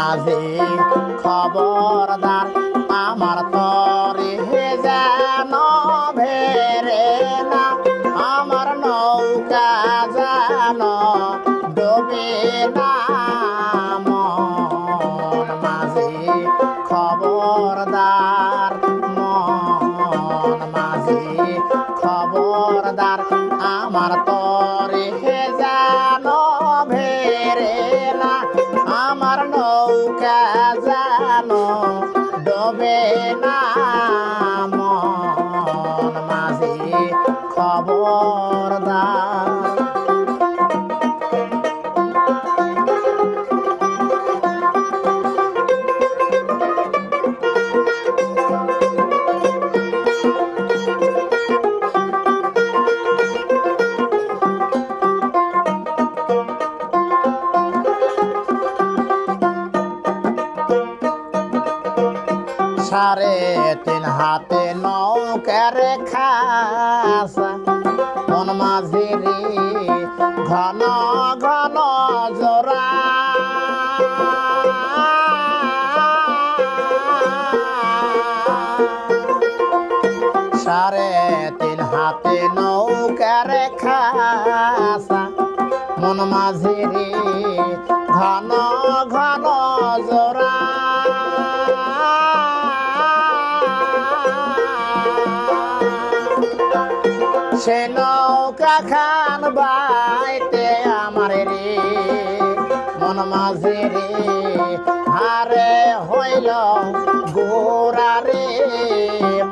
মাঝি খবরদার আমার তরি যেন ভেরে না আমার নৌকা যেন ডোবে না মন মাঝি খবরদার মন মাঝি খবরদার আমার তরি যেন ভেরে না আমার নৌকা যেন ডোবে না মন মাঝি খবরদার। সাড়ে তিন হাতে নৌকার খাসা মন মাঝিরি ঘন ঘন জোড়া সাড়ে তিন হাতে নৌকার খাসা মন মাঝিরি ঘন ঘন জোড়া সে নৌকা খান বাইতে আমার রে মন মাঝি রে হারে হইল গোরা রে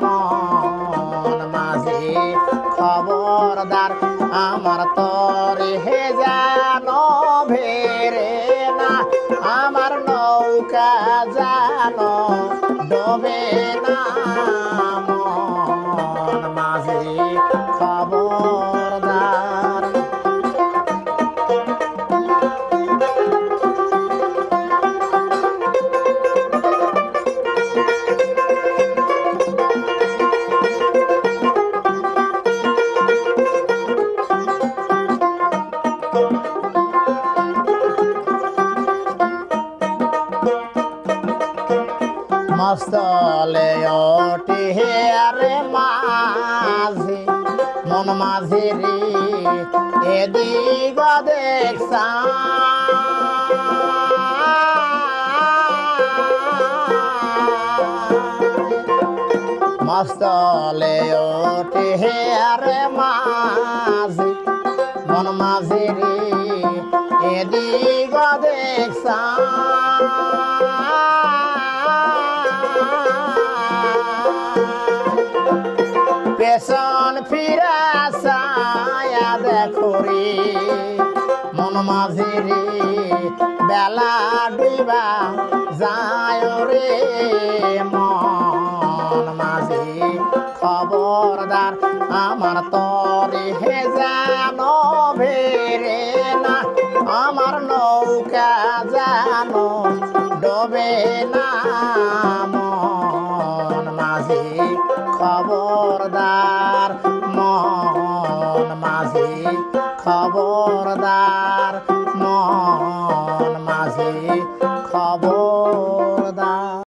মন মাঝি খবরদার আমার তরে হে যেন ভেরে না আমার নৌকা যেন ডোবে না মন মাঝি খবরদার। মস্তলে ওঠে আরে মাঝি মন মাঝি রে এদিক দেখছা মস্তলে ওঠে আরে মাঝি মন মাঝি রে এদিক দেখছা পেছন ফিরা ছায়া দেখো রে মন মাঝি রে বেলা ডুবা যায় রে মন মাঝি খবরদার আমার তরে হে যেন ভেরে না আমার নৌকা যেন ডোবে না মন মাঝি খবরদার মন মাঝি খবরদার মন মাঝি খবর